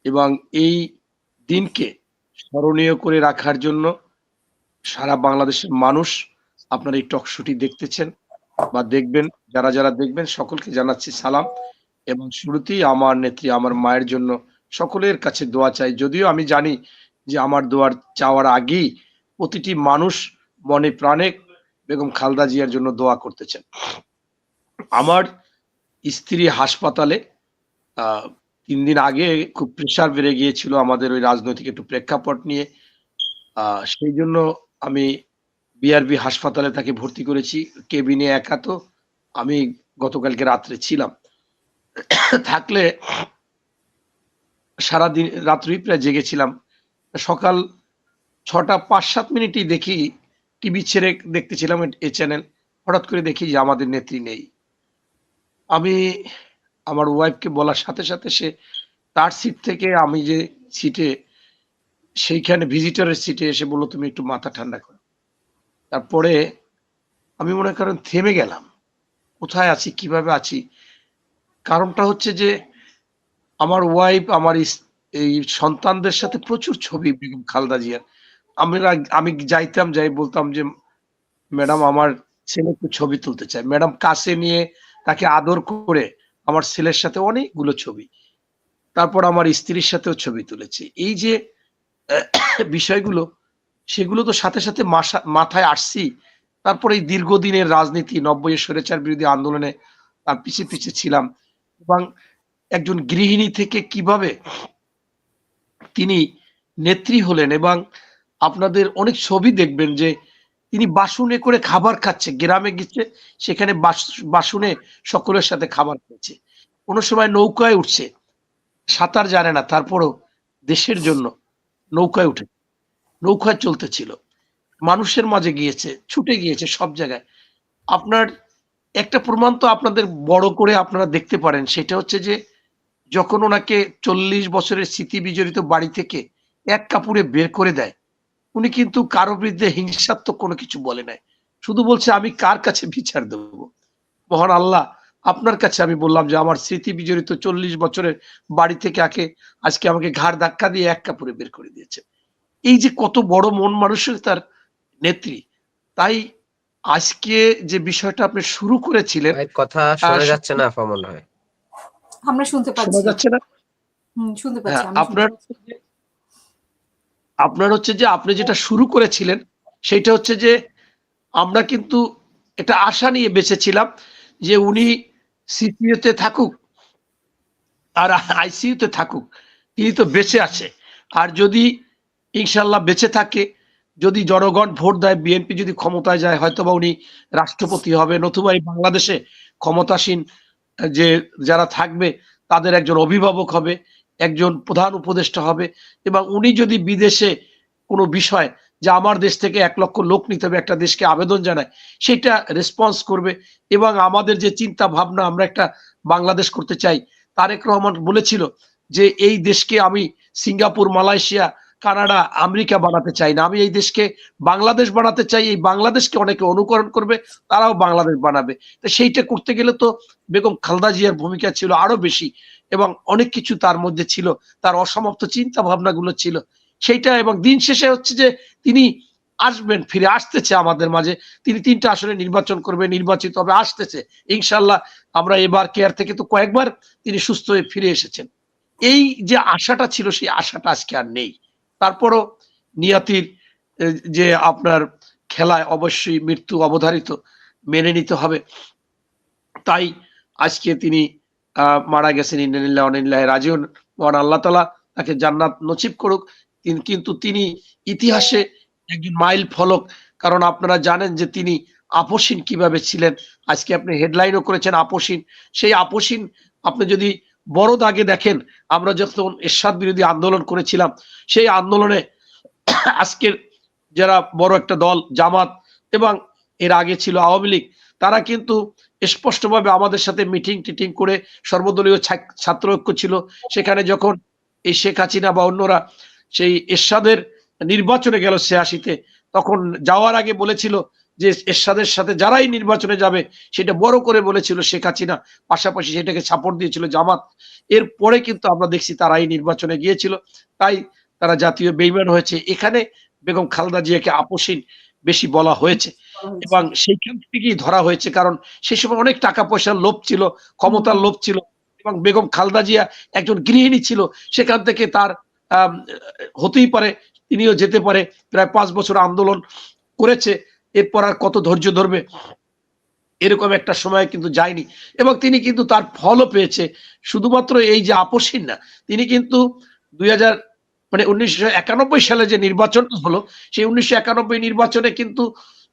এবং এই দিনকে স্মরণীয় করে রাখার জন্য সারা বাংলাদেশের মানুষ আপনার এই টক শোটি দেখতেছেন বা দেখবেন। যারা যারা দেখবেন সকলকে জানাচ্ছি সালাম। এবং শুরুতেই আমার নেত্রী, আমার মায়ের জন্য সকলের কাছে দোয়া চাই। যদিও আমি জানি যে আমার দোয়ার চাওয়ার আগেই প্রতিটি মানুষ মনে প্রাণে বেগম খালেদা জিয়ার জন্য দোয়া করতেছেন। আমার স্ত্রী হাসপাতালে ৩ দিন আগে খুব প্রেশার বেড়ে গিয়েছিল আমাদের ওই রাজনৈতিক একটু প্রেক্ষাপট নিয়ে। সেই জন্য আমি বিআরবি হাসপাতালে তাকে ভর্তি করেছি। কেবিনে একা তো, আমি গতকালকে রাত্রে ছিলাম। থাকলে সারাদিন রাত্রি প্রায় জেগেছিলাম। সকাল ৬টা ৫-৭ মিনিটেই দেখি টিভি ছেড়ে দেখতেছিলাম এ চ্যানেল। হঠাৎ করে দেখি যে আমাদের নেত্রী নেই। আমি আমার ওয়াইফকে বলার সাথে সাথে সে তার সিট থেকে আমি যে সিটে, সেইখানে ভিজিটরের সিটে এসে বলল, "তুমি একটু মাথা ঠান্ডা করো।" তারপরে আমি মনে করেন থেমে গেলাম। কোথায় আছি, কিভাবে আছি? কারণটা হচ্ছে যে আমার ওয়াইফ, আমার এই সন্তানদের সাথে প্রচুর ছবি বেগম খালেদা জিয়ার। আমি যাইতাম, যাই বলতাম যে, "ম্যাডাম আমার ছেলে একটু ছবি তুলতে চায়।" ম্যাডাম কাছে নিয়ে তাকে আদর করে আমার ছেলের সাথে অনেকগুলো ছবি। তারপর আমার স্ত্রীর সাথেও ছবি তুলেছি। এই যে বিষয়গুলো, সেগুলো তো সাথে সাথে মাথায় আসছি। তারপরে এই দীর্ঘদিনের রাজনীতি, ৯০ এর স্বৈরাচার বিরোধী আন্দোলনে তার পিছে পিছে ছিলাম। এবং একজন গৃহিণী থেকে কিভাবে তিনি নেত্রী হলেন, এবং আপনাদের অনেক ছবি দেখবেন যে তিনি বাসনে করে খাবার খাচ্ছে। গ্রামে গেছে, সেখানে বাসনে সকলের সাথে খাবার খেয়েছে। কোন সময় নৌকায় উঠছে, সাঁতার জানে না, তারপরও দেশের জন্য নৌকায় উঠে, নৌকায় চলতেছিল। মানুষের মাঝে গিয়েছে, ছুটে গিয়েছে সব জায়গায়। আপনার একটা প্রমাণ তো আপনাদের বড় করে আপনারা দেখতে পারেন। সেটা হচ্ছে যে যখন ওনাকে ৪০ বছরের স্মৃতি বিজড়িত বাড়ি থেকে এক কাপড়ে বের করে দেয়, উনি কিন্তু কারো বিরুদ্ধে হিংসাত্মক কোনো কিছু বলে নাই। শুধু বলছে, "আমি কার কাছে বিচার দেব? মহান আল্লাহ, আপনার কাছে আমি বললাম যে আমার স্মৃতি বিজড়িত ৪০ বছরের বাড়ি থেকে আজকে আমাকে ঘাড় ধাক্কা দিয়ে এক কাপড়ে বের করে দিয়েছে।" এই যে কত বড় মন মানসিকতার নেত্রী। তাই আজকে যে বিষয়টা আপনি শুরু করেছিলেন, ভাই কথা শোনা যাচ্ছে না আপা মনে হয়। আমরা শুনতে শোনা পাচ্ছি। যাচ্ছে না? শুনতে পাচ্ছি। হ্যাঁ, আপনার হচ্ছে যে আপনি যেটা শুরু করেছিলেন, সেইটা হচ্ছে যে আমরা কিন্তু একটা আশা নিয়ে বেঁচেছিলাম যে উনি সিসিইউতে থাকুক আর আইসিইউতে থাকুক, তিনি তো বেঁচে আছে। আর যদি ইনশাল্লাহ বেঁচে থাকে, যদি জনগণ ভোট দেয়, বিএনপি যদি ক্ষমতায় যায়, হয়তোবা উনি রাষ্ট্রপতি হবে, নতুবা এই বাংলাদেশে ক্ষমতাসীন যে যারা থাকবে তাদের একজন অভিভাবক হবে, একজন প্রধান উপদেষ্টা হবে। এবং উনি যদি বিদেশে কোনো বিষয়, যে আমার দেশ থেকে ১ লক্ষ লোক নিতে হবে, একটা দেশকে আবেদন জানায়, সেটা রেসপন্স করবে। এবং আমাদের যে চিন্তা ভাবনা, আমরা একটা বাংলাদেশ করতে চাই। তারেক রহমান বলেছিল যে এই দেশকে আমি সিঙ্গাপুর, মালয়েশিয়া, কানাডা, আমেরিকা বানাতে চাই না, আমি এই দেশকে বাংলাদেশ বানাতে চাই। এই বাংলাদেশকে অনেকে অনুকরণ করবে, তারাও বাংলাদেশ বানাবে। তো সেইটা করতে গেলে তো বেগম খালেদা জিয়ার ভূমিকা ছিল আরো বেশি, এবং অনেক কিছু তার মধ্যে ছিল, তার অসমাপ্ত চিন্তা ভাবনাগুলো ছিল সেইটা। এবং দিন শেষে হচ্ছে যে তিনি আসবেন, ফিরে আসতেছে আমাদের মাঝে। তিনি ৩টা আসনে নির্বাচন করবে, নির্বাচিত হবে, আসতেছে ইনশাল্লাহ। আমরা এবার কেয়ার থেকে তো কয়েকবার তিনি সুস্থ হয়ে ফিরে এসেছেন। এই যে আশাটা ছিল, সেই আশাটা আজকে আর নেই। তারপরও নিয়তির যে আপনার খেলায় অবশ্যই মৃত্যু অবধারিত, মেনে নিতে হবে। তাই আজকে তিনি মারা গেছেন, ইন্না লিল্লাহি ওয়া ইন্না ইলাইহি রাজিউন। মহান আল্লাহ তাআলা তাকে জান্নাত নসিব করুক। কিন্তু তিনি ইতিহাসে একজন মাইল ফলক। কারণ আপনারা জানেন যে তিনি আপসহীন কিভাবে ছিলেন। আজকে আপনি হেডলাইনও করেছেন আপসহীন। সেই আপসহীন আপনি যদি বড় দাগে দেখেন, আমরা যখন এরশাদ বিরোধী আন্দোলন করেছিলাম, সেই আন্দোলনে আজকের যারা বড় একটা দল জামাত, এবং এর আগে ছিল আওয়ামী লীগ, তারা কিন্তু স্পষ্টভাবে আমাদের সাথে মিটিং টিটিং করে, সর্বদলীয় ছাত্র ঐক্য ছিল। সেখানে যখন এই শেখ হাসিনা বা অন্যরা সেই এরশাদের নির্বাচনে গেল ৮৬-তে, তখন যাওয়ার আগে বলেছিল যে এরশাদের সাথে যারাই নির্বাচনে যাবে সেটা বড় করে বলেছিল শেখ হাসিনা, পাশাপাশি সেটাকে সাপোর্ট দিয়েছিল জামাত। এরপরে কিন্তু আমরা দেখছি তারাই নির্বাচনে গিয়েছিল, তাই তারা জাতীয় বেইমান হয়েছে। এখানে বেগম খালেদা জিয়াকে আপোষহীন বেশি বলা হয়েছে এবং সেইখান থেকেই ধরা হয়েছে, কারণ সেই সময় অনেক টাকা পয়সার লোভ ছিল, ক্ষমতার লোভ ছিল এবং বেগম খালেদা জিয়া একজন গৃহিণী ছিল। সেখান থেকে তার হতেই পারে তিনিও যেতে পারে। প্রায় 5 বছর আন্দোলন করেছে, এরপর আর কত ধৈর্য ধরবে, এরকম একটা সময় কিন্তু যায়নি এবং তিনি কিন্তু তার ফলও পেয়েছে। শুধুমাত্র এই যে আপোষহীন না, তিনি কিন্তু 1991 সালে যে নির্বাচন হলো, সেই 1991 নির্বাচনে কিন্তু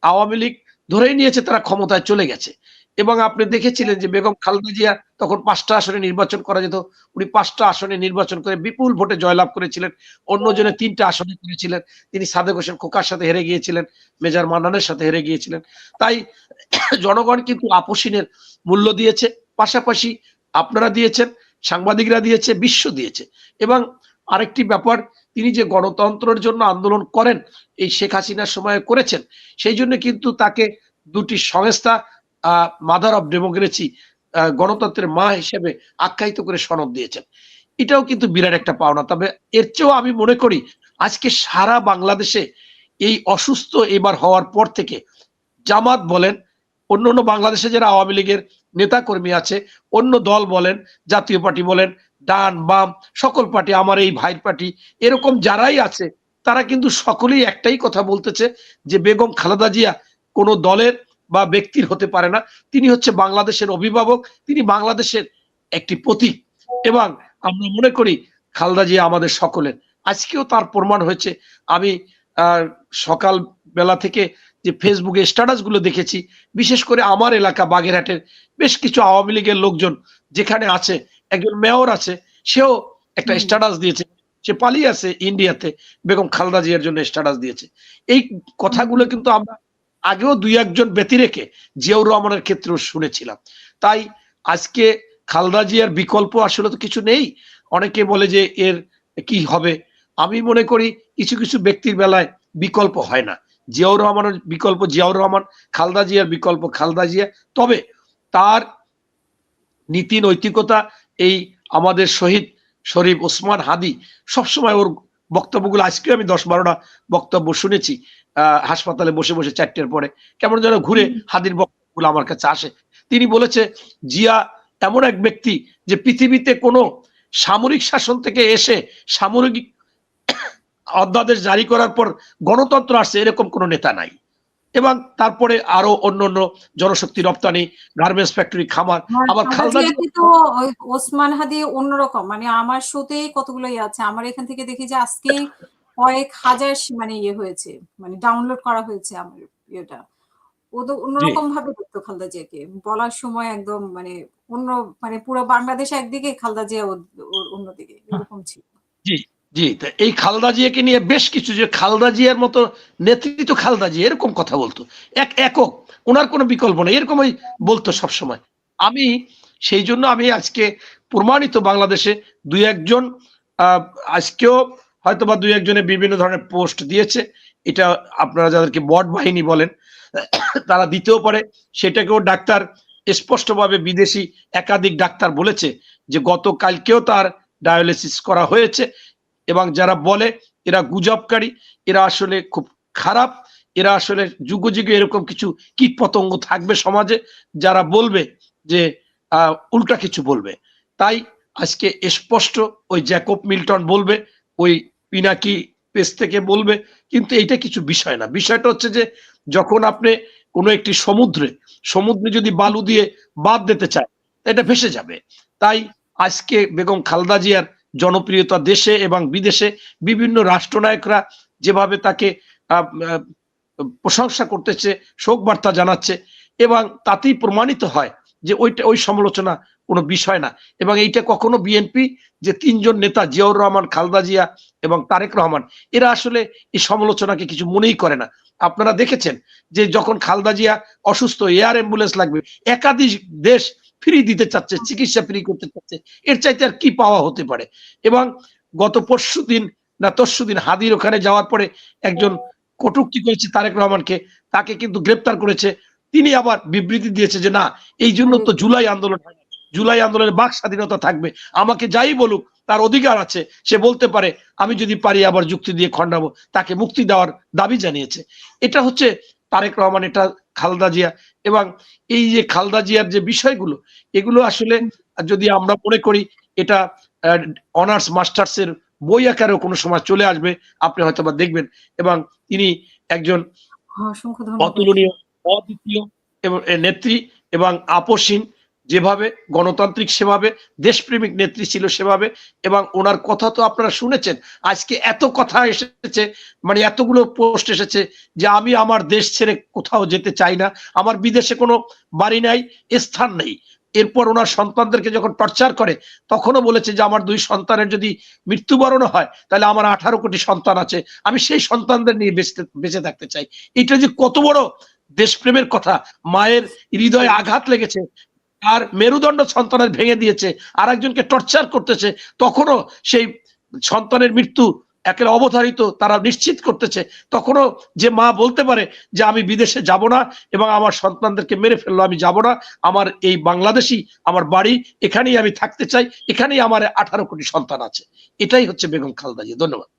আওয়ামী লীগ ধরেই নিয়েছে তারা ক্ষমতায় চলে গেছে এবং আপনি দেখেছিলেন যে বেগম খালেদা জিয়া তখন 5টা আসনে নির্বাচন করা যেত, উনি 5টা আসনে নির্বাচন করে বিপুল ভোটে জয়লাভ করেছিলেন। অন্যজনে 3টা আসনে করেছিলেন, তিনি সাদেক হোসেন খোকার সাথে হেরে গিয়েছিলেন, মেজর মান্নানের সাথে হেরে গিয়েছিলেন। তাই জনগণ কিন্তু আপোষহীনের মূল্য দিয়েছে, পাশাপাশি আপনারা দিয়েছেন, সাংবাদিকরা দিয়েছে, বিশ্ব দিয়েছে। এবং আরেকটি ব্যাপার, তিনি যে গণতন্ত্রের জন্য আন্দোলন করেন এই শেখ হাসিনার সময় করেছেন, সেই জন্য কিন্তু তাকে দুটি সংস্থা মাদার অফ ডেমোক্রেসি, গণতন্ত্রের মা হিসেবে আখ্যায়িত করে সনদ দিয়েছেন। এটাও কিন্তু বিরাট একটা পাওনা। তবে এর চেয়েও আমি মনে করি আজকে সারা বাংলাদেশে এই অসুস্থ এবার হওয়ার পর থেকে জামাত বলেন, অন্য বাংলাদেশে যারা আওয়ামী লীগের নেতা কর্মী আছে, অন্য দল বলেন, জাতীয় পার্টি বলেন, ডান বাম সকল পার্টি, আমার এই ভাইয়ের পার্টি, এরকম যারাই আছে তারা কিন্তু সকলেই একটাই কথা বলতেছে যে বেগম খালেদা জিয়া কোনো দলের বা ব্যক্তির হতে পারে না, তিনি হচ্ছে বাংলাদেশের অভিভাবক, তিনি বাংলাদেশের একটি প্রতীক। এবং আমরা মনে করি খালেদা জিয়া আমাদের সকলের। আজকেও তার প্রমাণ হয়েছে। আমি সকাল বেলা থেকে যে ফেসবুকে স্ট্যাটাস গুলো দেখেছি, বিশেষ করে আমার এলাকা বাগেরহাটের বেশ কিছু আওয়ামী লীগের লোকজন যেখানে আছে, একজন মেয়র আছে, সেও একটা স্ট্যাটাস দিয়েছে, সে পালিয়ে আছে ইন্ডিয়াতে, বেগম খালেদা জিয়ার জন্য স্ট্যাটাস দিয়েছে। এই কথাগুলো কিন্তু আমরা আগেও 2-1 ব্যতি রেখে জিয়াউর রহমানের ক্ষেত্রেও শুনেছিলাম। তাই আজকে খালেদা জিয়ার বিকল্প আসলে তো কিছু নেই। অনেকে বলে যে এর কি হবে, আমি মনে করি কিছু কিছু ব্যক্তির বেলায় বিকল্প হয় না। জিয়াউর রহমানের বিকল্প জিয়াউর রহমান, খালেদা জিয়ার বিকল্প খালেদা জিয়া। তবে তার নীতি নৈতিকতা, এই আমাদের শহীদ শরীফ ওসমান হাদি সবসময় ওর বক্তব্যগুলো, আজকে আমি 10-12টা বক্তব্য শুনেছি হাসপাতালে বসে বসে 4টের পরে, কেমন যেন ঘুরে হাদির বক্তব্যগুলো আমার কাছে আসে। তিনি বলেছে জিয়া এমন এক ব্যক্তি যে পৃথিবীতে কোনো সামরিক শাসন থেকে এসে সামরিক অধ্যাদেশ জারি করার পর গণতন্ত্র আসছে এরকম কোন নেতা নাই। এবং তারপরে আরো অন্য জনশক্তি রপ্তানি, গার্মেন্টস ফ্যাক্টরি, খামার। আবার খালেদা তো ওসমান হাদি অন্যরকম, মানে আমার শোতে কতগুলোই আছে, আমার এখান থেকে দেখি যে আজকে কয়েক হাজার মানে ইয়ে হয়েছে, মানে ডাউনলোড করা হয়েছে আমার ইয়েটা। ও তো অন্যরকম ভাবে দেখতো খালেদা জিয়াকে, বলার সময় একদম মানে অন্য, মানে পুরো বাংলাদেশ একদিকে, খালেদা জিয়া অন্যদিকে, এরকম ছিল। জি জি, এই খালেদা জিয়াকে নিয়ে বেশ কিছু, যে খালেদা জিয়ার মতো নেতৃত্ব, খালেদা জিয়া এরকম কথা বলতো, একক, ওনার কোনো বিকল্প নেই, এরকমই বলতো সবসময়। আমি সেই জন্য আমি আজকে প্রমাণিত বাংলাদেশে 2-1 আজকেও হয়তো বা 2-1 বিভিন্ন ধরনের পোস্ট দিয়েছে, এটা আপনারা যাদেরকে বট বাহিনী বলেন তারা দিতেও পারে। সেটাকেও ডাক্তার স্পষ্টভাবে, বিদেশি একাধিক ডাক্তার বলেছে যে গতকালকেও তার ডায়ালিসিস করা হয়েছে। এবং যারা বলে এরা গুজবকারী, এরা আসলে খুব খারাপ, এরা আসলে যুগ যুগে এরকম কিছু কীট পতঙ্গ থাকবে সমাজে যারা বলবে যে উল্টা কিছু বলবে। তাই আজকে স্পষ্ট ওই জ্যাকব মিল্টন বলবে, ওই পিনাকি পেজ থেকে বলবে, কিন্তু এইটা কিছু বিষয় না। বিষয়টা হচ্ছে যে যখন আপনি কোনো একটি সমুদ্রে যদি বালু দিয়ে বাঁধ দিতে চায়, এটা ভেসে যাবে। তাই আজকে বেগম খালেদা জিয়ার জনপ্রিয়তা দেশে এবং বিদেশে বিভিন্ন রাষ্ট্রনায়করা যেভাবে তাকে প্রশংসা করতেছে, শোক বার্তা জানাচ্ছে, এবং তাতেই প্রমাণিত হয় যে ওই সমালোচনা কোনো বিষয় না। এবং এইটা কখনো বিএনপি যে 3জন নেতা জিয়াউর রহমান, খালেদা জিয়া এবং তারেক রহমান, এরা আসলে এই সমালোচনাকে কিছু মনেই করে না। আপনারা দেখেছেন যে যখন খালেদা জিয়া অসুস্থ, এয়ার অ্যাম্বুলেন্স লাগবে, একাধিক দেশ ফ্রি দিতে চাচ্ছে, চিকিৎসা ফ্রি করতে চাচ্ছে, এর চাইতে আর কি পাওয়া হতে পারে। এবং গত পরশুদিন না তরশুদিন হাদির ওখানে যাওয়ার পরে একজন কটূক্তি করেছে তারেক রহমানকে, তাকে কিন্তু গ্রেপ্তার করেছে। তিনি আবার বিবৃতি দিয়েছে যে না, এই জন্য তো জুলাই আন্দোলন হয় না, জুলাই আন্দোলনের বাক স্বাধীনতা থাকবে, আমাকে যাই বলুক তার অধিকার আছে, সে বলতে পারে, আমি যদি পারি আবার যুক্তি দিয়ে খণ্ডাবো, তাকে মুক্তি দেওয়ার দাবি জানিয়েছে। এটা হচ্ছে তারেক রহমান, এটা খালেদা জিয়া। এবং এই যে খালেদা জিয়ার যে বিষয়গুলো, এগুলো আসলে যদি আমরা মনে করি এটা অনার্স মাস্টার্স এর বই আকারেও কোনো সময় চলে আসবে, আপনি হয়তো বা দেখবেন। এবং তিনি একজন অতুলনীয়, অদ্বিতীয় এবং নেত্রী, এবং আপসহীন, যেভাবে গণতান্ত্রিক সেভাবে দেশপ্রেমিক নেত্রী ছিল সেভাবে। এবং ওনার কথা তো আপনারা শুনেছেন, আজকে এত কথা এসেছে, মানে এতগুলো পোস্ট এসেছে যে আমি আমার দেশ ছেড়ে কোথাও যেতে চাই না, আমার বিদেশে কোনো বাড়ি নাই, স্থান নেই। এরপর ওনার সন্তানদেরকে যখন টর্চার করে তখনও বলেছে যে আমার 2 সন্তানের যদি মৃত্যুবরণ হয় তাহলে আমার 18 কোটি সন্তান আছে, আমি সেই সন্তানদের নিয়ে বেঁচে থাকতে চাই। এটা যে কত বড় দেশপ্রেমের কথা! মায়ের হৃদয়ে আঘাত লেগেছে, আর মেরুদণ্ড সন্তানের ভেঙে দিয়েছে, আর একজনকে টর্চার করতেছে, তখনও সেই সন্তানের মৃত্যু একেবারে অবধারিত তারা নিশ্চিত করতেছে, তখনও যে মা বলতে পারে যে আমি বিদেশে যাব না এবং আমার সন্তানদেরকে মেরে ফেললো, আমি যাব না, আমার এই বাংলাদেশই আমার বাড়ি, এখানেই আমি থাকতে চাই, এখানেই আমার 18 কোটি সন্তান আছে। এটাই হচ্ছে বেগম খালেদা জিয়া। ধন্যবাদ।